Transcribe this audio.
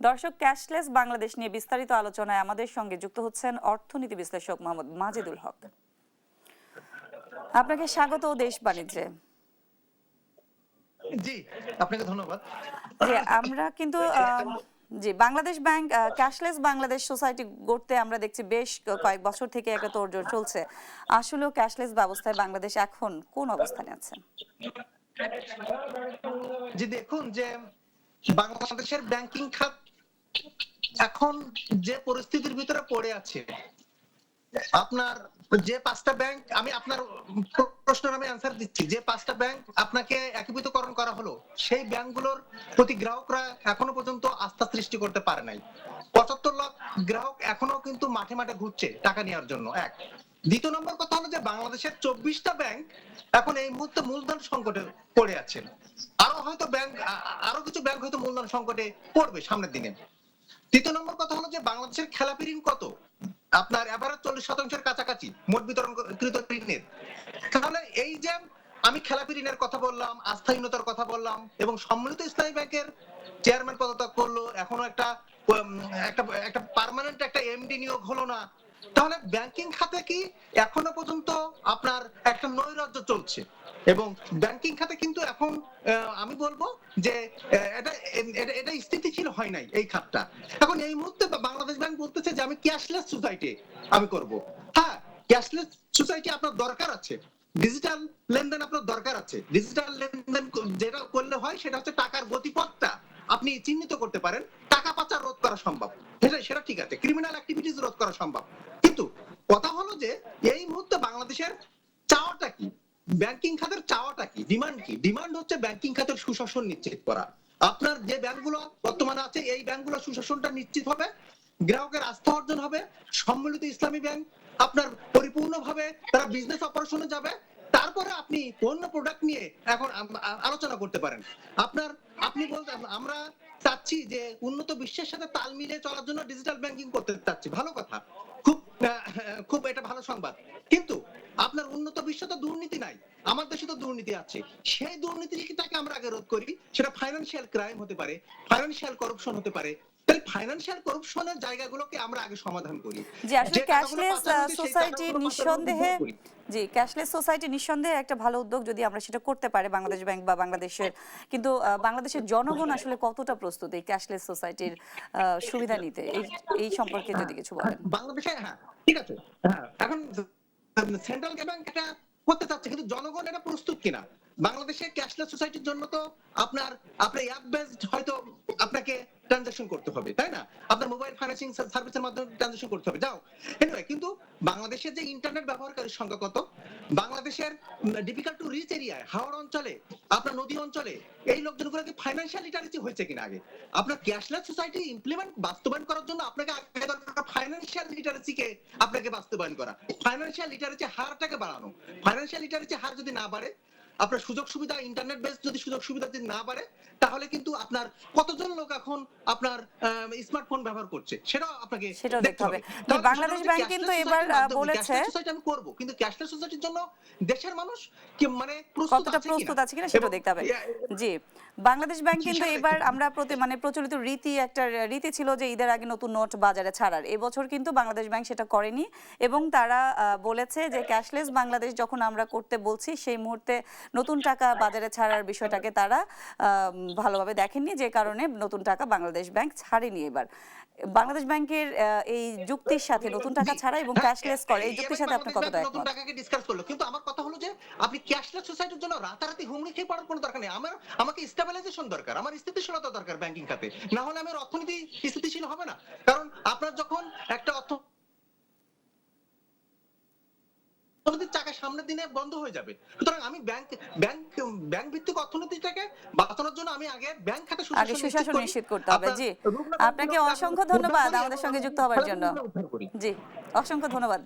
দর্শক, ক্যাশলেস বাংলাদেশ নিয়ে বিস্তারিত আলোচনায় আমাদের সঙ্গে যুক্ত হচ্ছেন অর্থনীতি বিশ্লেষক মোহাম্মদ মাজেদুল হক। আপনাকে স্বাগত দেশ বাণিজ্যে। জি, আপনাকে ধন্যবাদ। জি, আমরা কিন্তু জি Bangladesh Bank cashless Bangladesh society গড়তে আমরা দেখছি বেশ কয়েক বছর থেকে একটা তোড়জোড় চলছে। আসলেও ক্যাশলেস ব্যবস্থায় বাংলাদেশ এখন কোন অবস্থানে আছে? জি, দেখুন যে বাংলাদেশের ব্যাংকিং খাত এখন যে পরিস্থিতির ভিতরে পড়ে আছে, আপনার যে পাঁচটা ব্যাংক, আমি আপনার প্রশ্নের আমি অ্যান্সার দিচ্ছি, যে পাঁচটা ব্যাংক আপনাকে একীভূতকরণ করা হলো, সেই ব্যাংকগুলোর প্রতি গ্রাহকরা এখনো পর্যন্ত আস্থা সৃষ্টি করতে পারে নাই। ৭৫ লাখ গ্রাহক এখনো কিন্তু মাঠে মাঠে ঘুরছে টাকা নেওয়ার জন্য। এক, দ্বিতীয় নম্বর কথা হলো যে বাংলাদেশের ২৪টা ব্যাংক এখন এই মুহূর্তে মূলধন সংকটে পড়ে আছে। আরো কিছু ব্যাংক হয়তো মূলধন সংকটে পড়বে সামনের দিনে। তৃতীয় নম্বর কথা হলো যে বাংলাদেশের খেলাপি ঋণ কত, আপনার এভারেজ ৪০% কাছাকাছি মোট বিতরণকৃত ঋণের। তাহলে এই যে আমি খেলাপি ঋণের কথা বললাম, আস্থাহীনতার কথা বললাম, এবং সম্মিলিত ইসলামী ব্যাংকের চেয়ারম্যান পদত্যাগ করলো, এখনো একটা একটা পার্মানেন্ট একটা এমডি নিয়োগ হলো না, তাহলে ব্যাংকিং খাতে কি এখনো পর্যন্ত আপনার একটা নৈরাজ্য চলছে। এবং ব্যাংকিং খাতে কিন্তু এখন আমি বলবো যে এটা এটা স্থিতিশীল হয় নাই এই খাতটা। এখন এই মুহূর্তে বাংলাদেশ ব্যাংক বলতেছে যে আমি ক্যাশলেস সোসাইটি আমি করব। হ্যাঁ, ক্যাশলেস সোসাইটি আপনার দরকার আছে, ডিজিটাল লেনদেন আপনার দরকার আছে। ডিজিটাল লেনদেন যেটা করলে হয় সেটা হচ্ছে টাকার গতিপথটা আপনি চিহ্নিত করতে পারেন, টাকা পাচার রোধ করা সম্ভব, সেটা ঠিক আছে, ক্রিমিনাল অ্যাক্টিভিটিস রোধ করা সম্ভব। কিন্তু কথা হলো যে এই মুহূর্তে বাংলাদেশের চাওয়াটা কি, ব্যাংকিং খাতের চাওয়াটা কি, ডিমান্ড কি? ডিমান্ড হচ্ছে ব্যাংকিং খাতের সুশাসন নিশ্চিত করা। আপনার যে ব্যাংকগুলো বর্তমানে আছে এই ব্যাংকগুলো সুশাসনটা নিশ্চিত হবে, গ্রাহকের আস্থা অর্জন হবে, সম্মিলিত ইসলামী ব্যাংক আপনার পরিপূর্ণভাবে তারা বিজনেস অপারেশনে যাবে, তারপরে আপনি অন্য প্রোডাক্ট নিয়ে এখন আলোচনা করতে পারেন। আপনি বলতে আমরা চাচ্ছি যে উন্নত বিশ্বের সাথে তাল মিলিয়ে চলার জন্য ডিজিটাল ব্যাংকিং করতে চাচ্ছি, ভালো কথা, খুব খুব এটা ভালো সংবাদ। কিন্তু আপনার উন্নত বিশ্বে তো দুর্নীতি নাই, আমার দেশে তো দুর্নীতি আছে। সেই দুর্নীতিটাকে আমরা আগে রোধ করি, সেটা ফাইন্যান্সিয়াল ক্রাইম হতে পারে, ফাইন্যান্সিয়াল করাপশন হতে পারে। তাহলে ফাইন্যান্সিয়াল করাপশনের জায়গাগুলোকে আমরা আগে সমাধান করি। জি, আসলে ক্যাশলেস সোসাইটি নিঃসন্দেহে ক্যাশলেস সোসাইটি নিঃসন্দেহে একটা ভালো উদ্যোগ যদি আমরা সেটা করতে পারি বাংলাদেশ ব্যাংক বা বাংলাদেশের। কিন্তু বাংলাদেশের জনগণ আসলে কতটা প্রস্তুত এই ক্যাশলেস সোসাইটির সুবিধা নিতে, এই সম্পর্কে যদি কিছু বলেন। বাংলাদেশে হ্যাঁ ঠিক আছে, হ্যাঁ এখন সেন্ট্রাল ব্যাংক এটা করতে চাচ্ছে, কিন্তু জনগণ এটা প্রস্তুত কিনা? বাংলাদেশে ক্যাশলেস সোসাইটির জন্য তো আপনার অ্যাপ বেসড হয়তো আপনাকে ট্রানজাকশন করতে হবে, তাই না? আপনার মোবাইল ফাইন্যান্সিং সার্ভিসের মাধ্যমে ট্রানজাকশন করতে হবে। যাও এনিওয়ে, কিন্তু বাংলাদেশের যে ইন্টারনেট ব্যবহারকারীর সংখ্যা কত, বাংলাদেশের ডিফিকাল্ট টু রিচ এরিয়ায়, হাওড় অঞ্চলে, আপনার নদী অঞ্চলে এই লোকজনগুলো কি ফাইন্যান্সিয়াল লিটারেসি হয়েছে কিনা? আগে আপনার ক্যাশলেস সোসাইটি বাস্তবায়ন করার জন্য আপনাকে আগে দরকার ফাইন্যান্সিয়াল লিটারেসিকে আপনাকে বাস্তবায়ন করা, ফাইন্যান্সিয়াল লিটারেসি হারটাকে বাড়ানো। ফাইন্যান্সিয়াল লিটারেসি হার যদি না বাড়ে, আপনার সুযোগ সুবিধা, ইন্টারনেট বেস যদি সুযোগ সুবিধা যদি না বাড়ে, তাহলে কিন্তু আপনার কতজন লোক এখন আপনার স্মার্টফোন ব্যবহার করছে সেটাও আপনাকে দেখতে হবে। বাংলাদেশ ব্যাংক কিন্তু এবার বলেছে আমি করব, কিন্তু ক্যাশলেস সোসাইটির জন্য দেশের মানুষ কি মানে কতটা প্রস্তুত আছে কিনা সেটা দেখতে হবে। জি, বাংলাদেশ ব্যাংক কিন্তু এবার আমরা প্রচলিত একটা রীতি ছিল যে ঈদের আগে নতুন নোট বাজারে ছাড়ার। এবছর কিন্তু বাংলাদেশ ব্যাংক সেটা করেনি এবং তারা বলেছে যে ক্যাশলেস বাংলাদেশ যখন আমরা করতে বলছি সেই মুহূর্তে নতুন টাকা বাজারে ছাড়ার বিষয়টাকে তারা ভালোভাবে দেখেননি, যে কারণে নতুন টাকা বাংলাদেশ ব্যাংক ছাড়েনি। এবার বাংলাদেশ ব্যাংকের এই যুক্তির সাথে নতুন টাকা ছাড়া এবং ক্যাশলেস করে, এই যুক্তির সাথে আপনি কতটা একমত? নতুন টাকাকে ডিসকাস করলো, কিন্তু আমার কথা হলো যে আপনি ক্যাশলেস সোসাইটির জন্য রাতারাতি হুমড়ি খেয়ে পড়ার কোনো দরকার নেই। আমাকে স্টেবিলাইজেশন দরকার, আমার স্থিতিশীলতা দরকার ব্যাংকিং খাতে, না হলে আমার অর্থনীতি স্থিতিশীল হবে না। কারণ আপনার যখন একটা অর্থনীতির চাকা সামনের দিনে বন্ধ হয়ে যাবে, সুতরাং আমি ব্যাংক ভিত্তিক অর্থনীতিটাকে বাঁচানোর জন্য আমি আগে ব্যাংক খাতে সুশাসন নিশ্চিত করতে হবে। জি, আপনাকে অসংখ্য ধন্যবাদ আমাদের সঙ্গে যুক্ত হওয়ার জন্য। জি, অসংখ্য ধন্যবাদ।